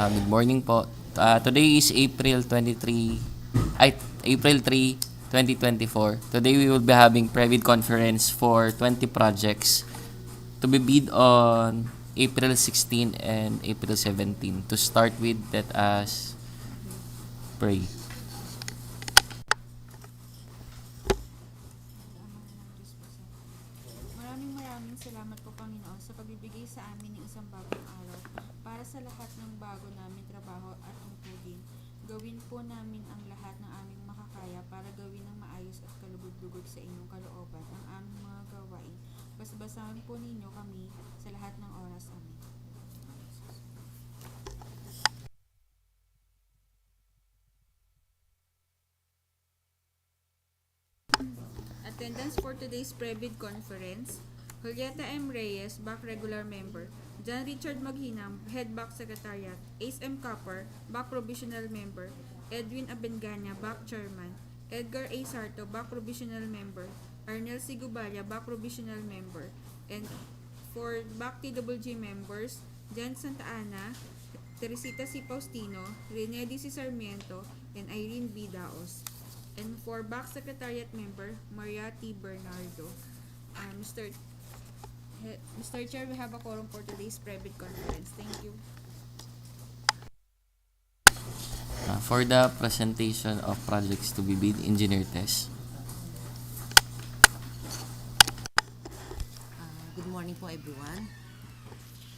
Good morning po. Today is April 3, 2024. Today we will be having private conference for 20 projects to be bid on April 16 and April 17. To start with, let us pray. Maraming salamat po, Panginoon, sa pagbibigay sa amin ng isang bagong araw para sa lahat ng bago namin trabaho at tungkulin. Gawin po namin ang lahat ng aming makakaya para gawin ng maayos at kalugod-lugod sa inyong kalooban ang aming mga gawain. Basabasahan po ninyo kami sa lahat ng oras. Amen. Attendance for today's pre-bid conference: Julieta M. Reyes, back regular member; John Richard Maghinam, head back secretariat; Ace M. Copper, back provisional member; Edwin Abengania, back chairman; Edgar A. Sarto, back provisional member; Arnel Sigubaya, back provisional member. And for back TWG members, Jan Santa Ana, Teresita C. Faustino, Rene D. C. Sarmiento, and Irene B. Daos. And for back secretariat member, Maria T. Bernardo. Mr. Chair, we have a quorum for today's private conference. Thank you. For the presentation of projects to be bid, engineer test. Good morning po, everyone.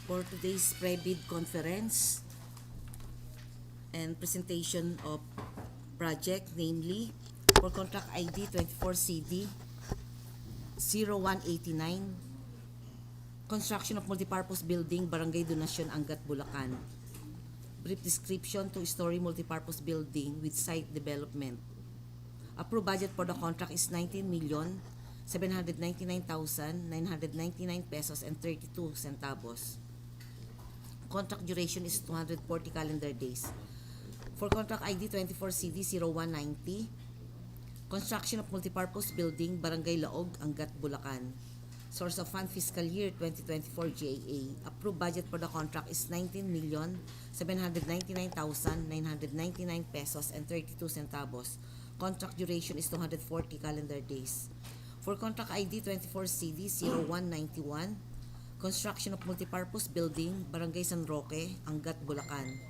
For today's pre-bid conference and presentation of project, namely for contract ID 24CD 0189, construction of multipurpose building, Barangay Donacion, Angat, Bulacan. Brief description: 2-story multipurpose building with site development. Approved budget for the contract is 19,799,999 pesos and 32 centavos. Contract duration is 240 calendar days. For contract ID 24CD 0190, construction of multipurpose building, Barangay Laog, Angat, Bulacan. Source of fund fiscal year 2024 GAA. Approved budget for the contract is 19,799,999 pesos and 32 centavos. Contract duration is 240 calendar days. For contract ID 24CD 0191, construction of multipurpose building, Barangay San Roque, Angat, Bulacan.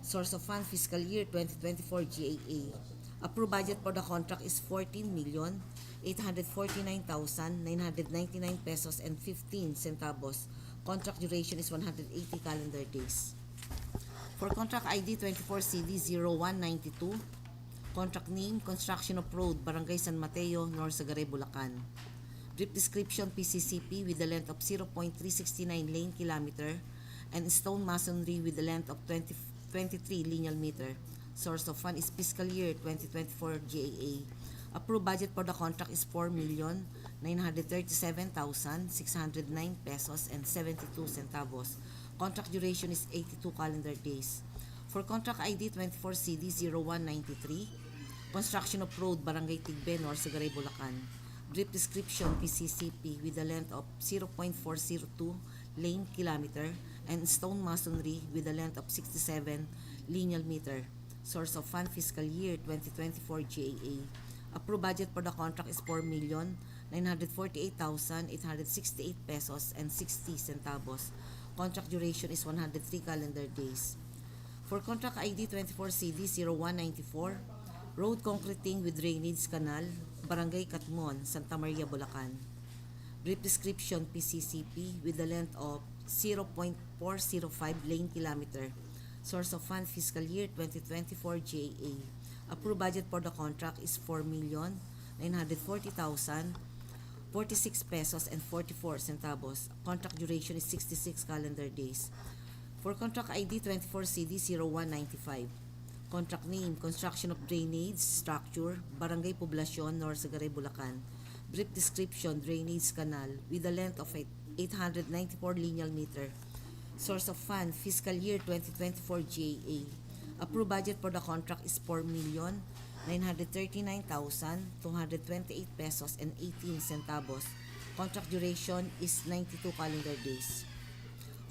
Source of fund fiscal year 2024 GAA. Approved budget for the contract is 14,849,999 pesos and 15 centavos. Contract duration is 180 calendar days. For For contract ID 24CD0192, contract name, construction of road, Barangay San Mateo, Norzagaray, Bulacan. Brief description, PCCP with a length of 0.369 lane kilometer and stone masonry with a length of 23 lineal meter. Source of fund is fiscal year 2024 GAA. Approved budget for the contract is 4,937,609 pesos and 72 centavos. Contract duration is 82 calendar days. For contract ID 24CD0193, construction of road, Barangay Tigbe, Norzagaray, Bulacan. Brief description, PCCP with a length of 0.402 lane kilometer and stone masonry with a length of 67 lineal meter. Source of fund fiscal year 2024 GAA. Approved budget for the contract is 4,948,868 pesos and 60 centavos. Contract duration is 103 calendar days. For contract ID 24CD0194, road concreting with drainage canal, Barangay Catmon, Santa Maria, Bulacan. Brief description, PCCP with a length of 0.405 lane kilometer. Source of fund fiscal year 2024 GAA. Approved budget for the contract is 4,940,046 pesos and 44 centavos. Contract duration is 66 calendar days. For contract ID 24CD0195, contract name, construction of drainage structure, Barangay Poblacion, Norzagaray, Bulacan. Brief description, drainage canal with a length of 894 lineal meter. Source of fund, fiscal year 2024 GAA. Approved budget for the contract is 4,939,228 pesos and 18 centavos. Contract duration is 92 calendar days.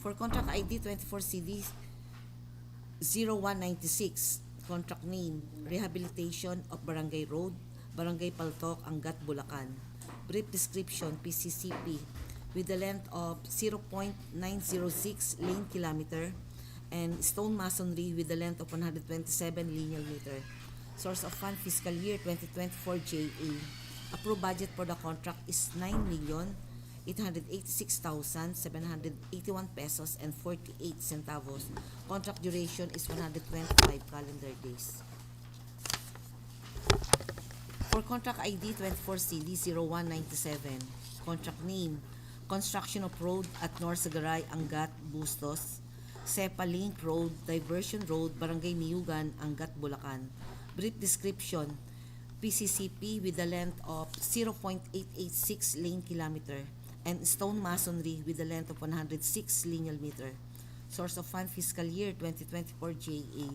For contract ID 24CD0196, contract name, rehabilitation of Barangay Road, Barangay Paltok, Angat, Bulacan. Brief description, PCCP with a length of 0.906 lane kilometer and stone masonry with a length of 127 lineal meter. Source of fund fiscal year 2024 JA. Approved budget for the contract is 9,886,781 pesos and 48 centavos. Contract duration is 125 calendar days. For contract ID 24CD0197, contract name, construction of road at Norzagaray, Angat, Bustos, Sepa Link Road, Diversion Road, Barangay Miyugan, Angat, Bulacan. Brief description, PCCP with a length of 0.886 lane kilometer and stone masonry with a length of 106 lineal meter. Source of fund fiscal year 2024 JA.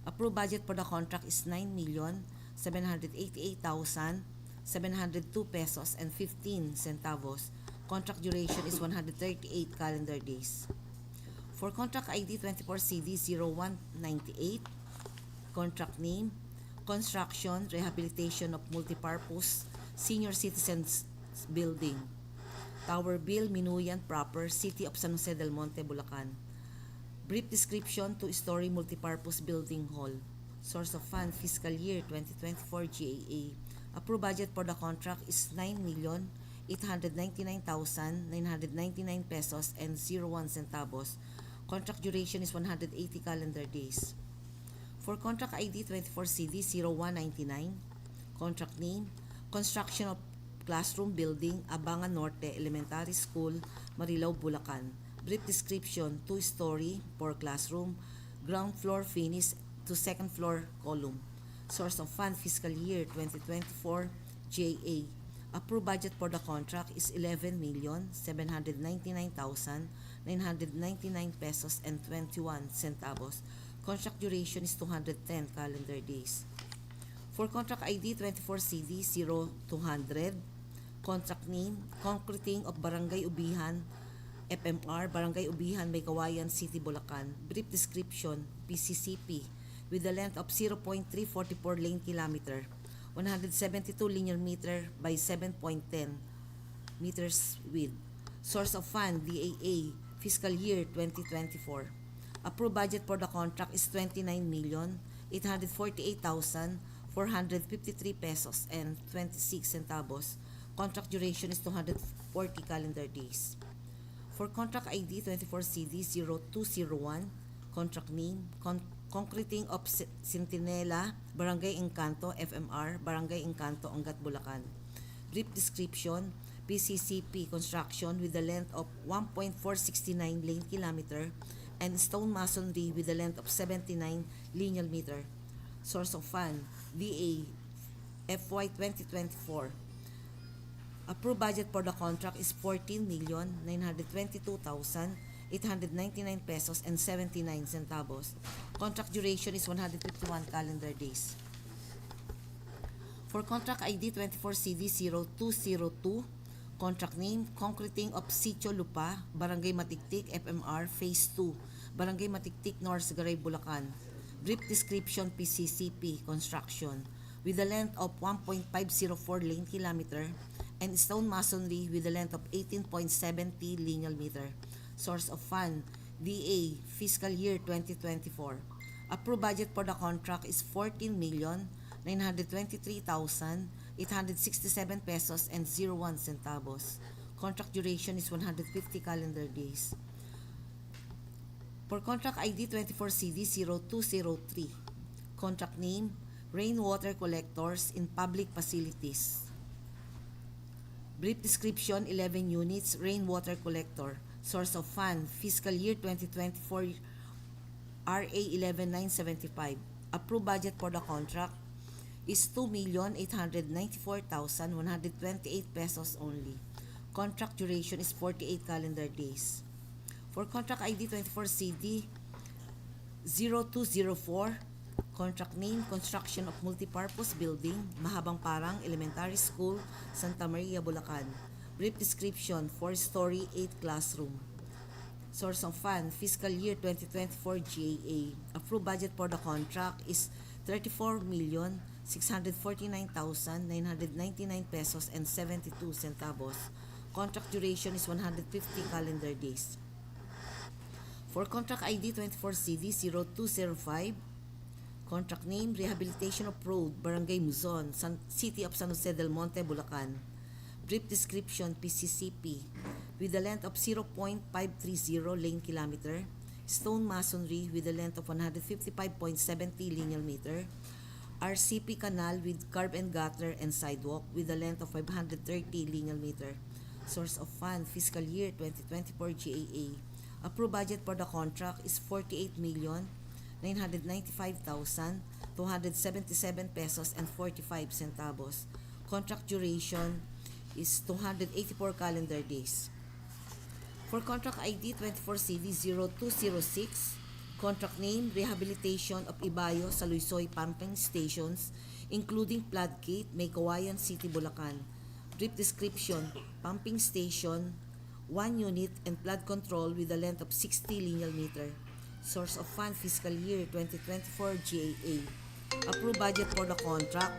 Approved budget for the contract is 9,788,702 pesos and 15 centavos. Contract duration is 138 calendar days. For contract ID 24CD0198, contract name, construction, rehabilitation of multipurpose senior citizens building, Tower Bill, Minuyan Proper, City of San Jose del Monte, Bulacan. Brief description, 2-story multipurpose building hall. Source of fund fiscal year 2024 GAA. Approved budget for the contract is 9,899,999 pesos and 01 centavos. Contract duration is 180 calendar days. For contract ID 24CD0199, contract name, construction of classroom building, Abangan Norte Elementary School, Marilao, Bulacan. Brief description, 2-story, 4 classroom, ground floor finish to second floor column. Source of fund fiscal year 2024 JA. Approved budget for the contract is 11,799,999 pesos and 21 centavos. Contract duration is 210 calendar days. For contract ID 24CD0200, contract name, concreting of Barangay Ubihan, FMR, Barangay Ubihan, Maykawayan City, Bulacan. Brief description, PCCP, with a length of 0.344 lane kilometer, 172 linear meter by 7.10 meters width. Source of fund, DAA, fiscal year 2024. Approved budget for the contract is 29,848,453 pesos and 26 centavos. Contract duration is 240 calendar days. For contract ID 24CD0201, Contract name, concreting of Centinela, Barangay Encanto, FMR, Barangay Encanto, Angat, Bulacan. Brief description, PCCP construction with a length of 1.469 lane kilometer and stone masonry with a length of 79 lineal meter. Source of fund, DA, FY 2024. Approved budget for the contract is 14,922,899 pesos and 79 centavos. Contract duration is 151 calendar days. For contract ID 24CD0202, contract name, concreting of Sitio Lupa, Barangay Matiktik, FMR, Phase 2, Barangay Matiktik, Norzagaray, Bulacan. Brief description, PCCP construction with a length of 1.504 lane kilometer and stone masonry with a length of 18.70 lineal meter. Source of fund, DA, fiscal year 2024. Approved budget for the contract is 14,923,867 pesos and 01 centavos. Contract duration is 150 calendar days. For contract ID 24CD0203, contract name, rainwater collectors in public facilities. Brief description, 11 units, rainwater collector. Source of fund, fiscal year 2024, RA 11975. Approved budget for the contract is 2,894,128 pesos only. Contract duration is 48 calendar days. For contract ID 24CD0204, contract name, construction of multipurpose building, Mahabang Parang Elementary School, Santa Maria, Bulacan. Brief description, 4-story, 8 classroom. Source of fund, fiscal year 2024 GAA. Approved budget for the contract is 34,649,999 pesos and 72 centavos. Contract duration is 150 calendar days. For contract ID 24CD0205, contract name, rehabilitation of road, Barangay Muzon, City of San Jose del Monte, Bulacan. Brief description, PCCP, with a length of 0.530 lane kilometer, stone masonry with a length of 155.70 lineal meter, RCP canal with curb and gutter and sidewalk with a length of 530 lineal meter. Source of fund, fiscal year 2024 GAA. Approved budget for the contract is 48,995,277 pesos and 45 centavos. Contract duration is 284 calendar days. For contract ID 24CD0206, contract name, rehabilitation of Ibayo, Saluisoy pumping stations, including Floodgate, Maykawayan City, Bulacan. Brief description, pumping station, 1 unit and flood control with a length of 60 lineal meter. Source of fund, fiscal year 2024 GAA. Approved budget for the contract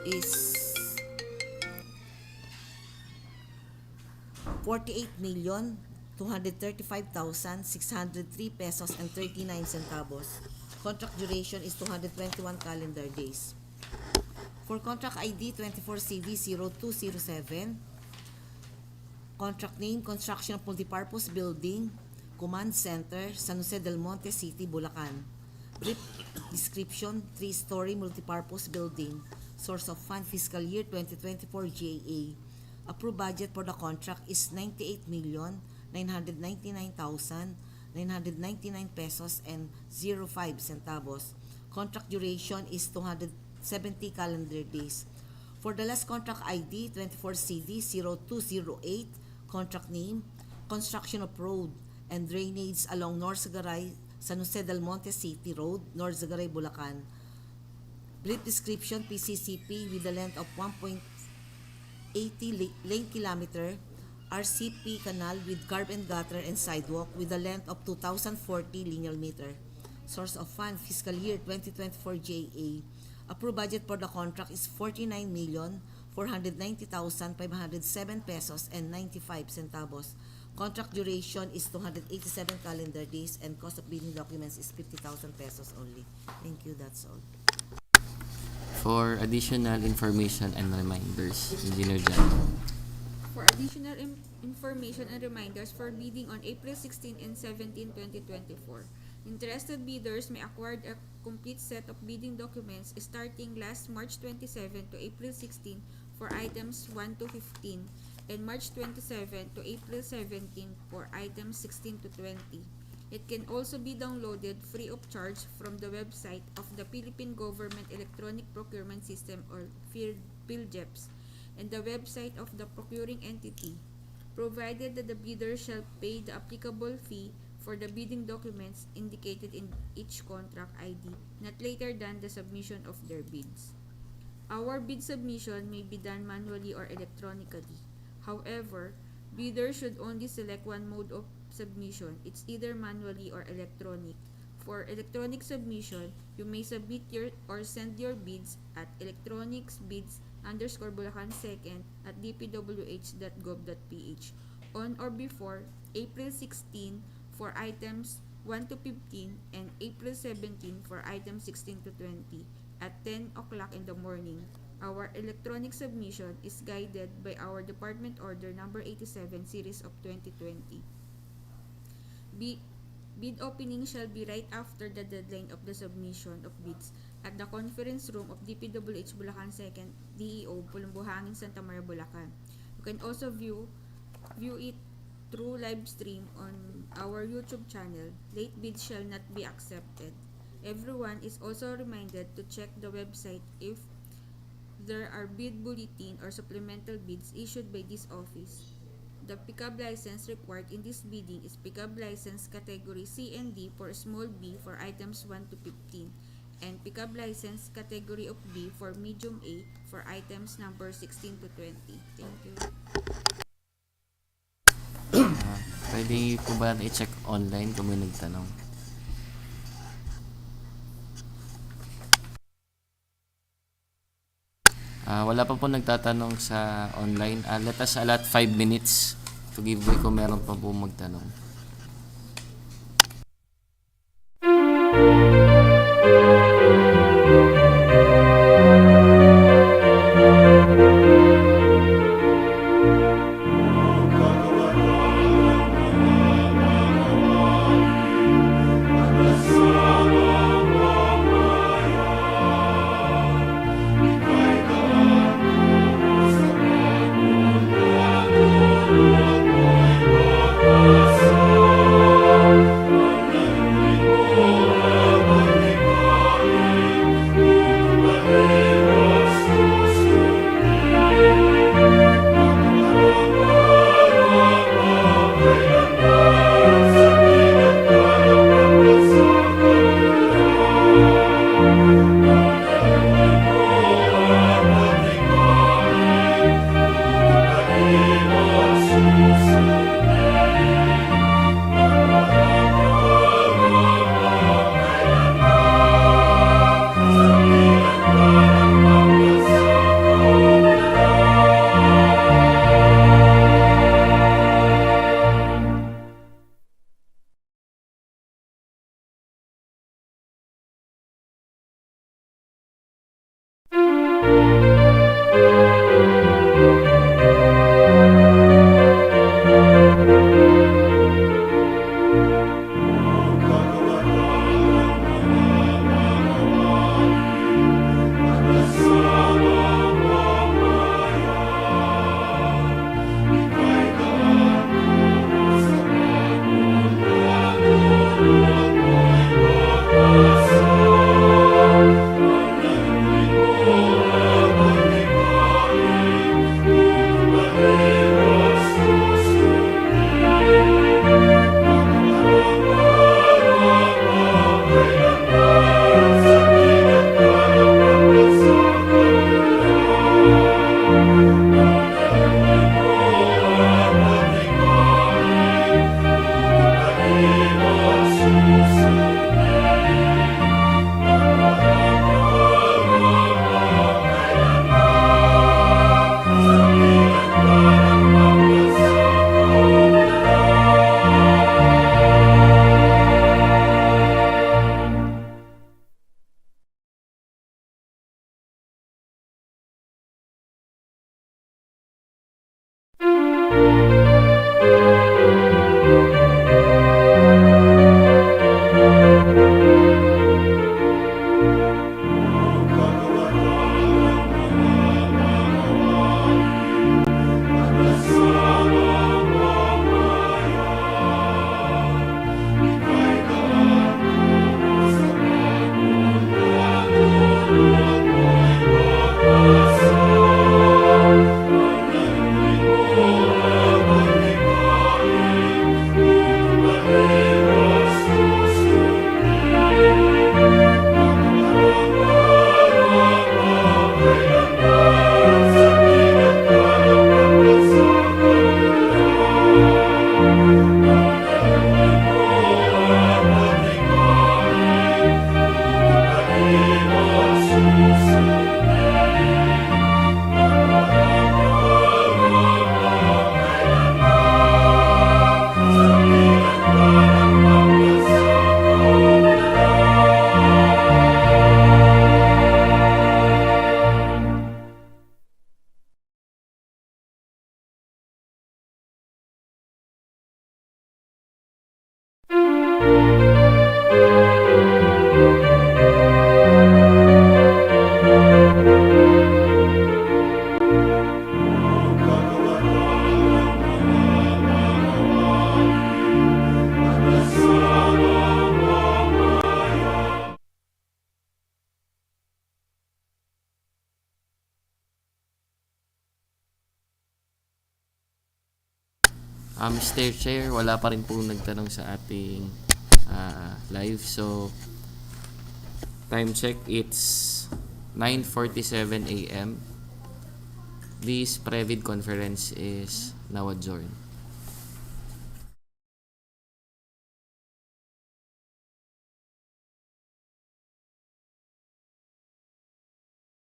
is 48,235,603 pesos and 39 centavos. Contract duration is 221 calendar days. For contract ID 24CD0207, contract name, construction of multipurpose building, Command Center, San Jose del Monte City, Bulacan. Brief description, 3-story multipurpose building. Source of fund, fiscal year 2024 GAA. Approved budget for the contract is 98,999,999 pesos and 05 centavos. Contract duration is 270 calendar days. For the last contract ID 24CD0208, contract name, construction of road and drainage along Norzagaray, San Jose del Monte City Road, Norzagaray, Bulacan. Brief description, PCCP with a length of 1.80 lane kilometer, RCP canal with curb and gutter and sidewalk with a length of 2,040 lineal meter. Source of fund, fiscal year 2024 GAA. Approved budget for the contract is 49,490,507 pesos and 95 centavos. Contract duration is 287 calendar days and cost of bidding documents is 50,000 pesos only. Thank you, that's all. For additional information and reminders, Engineer Jan. For For additional information and reminders for bidding on April 16 and 17, 2024, interested bidders may acquire a complete set of bidding documents starting last March 27 to April 16 for items 1 to 15 and March 27 to April 17 for items 16 to 20. It can also be downloaded free of charge from the website of the Philippine Government Electronic Procurement System or PhilGEPS and the website of the procuring entity, provided that the bidder shall pay the applicable fee for the bidding documents indicated in each contract ID, not later than the submission of their bids. Our bid submission may be done manually or electronically. However, bidders should only select one mode of submission. It's either manually or electronic. For electronic submission, you may submit or send your bids at electronicsbids_Bulacan2 at dpwh.gov.ph on or before April 16 for items 1 to 15 and April 17 for items 16 to 20 at 10 o'clock in the morning. Our electronic submission is guided by our Department Order Number 87 Series of 2020. Bid opening shall be right after the deadline of the submission of bids at the conference room of DPWH Bulacan 2nd, DEO, Pulumbuhangin, Santa Maria, Bulacan. You can also view it through Livestream on our YouTube channel. Late bids shall not be accepted. Everyone is also reminded to check the website if there are bid bulletin or supplemental bids issued by this office. The pickup license required in this bidding is pickup license category C and D for small b for items 1 to 15 and pickup license category of B for medium A for items number 16 to 20. Thank you. Pwede po ba i-check online kung may nagtanong? Wala pa po nagtatanong sa online. Let us allot 5 minutes to give way kung meron pa po magtanong. Mr. Chair, wala pa rin po nagtanong sa ating live. So, time check, it's 9:47 a.m. This Previd conference is now adjourned.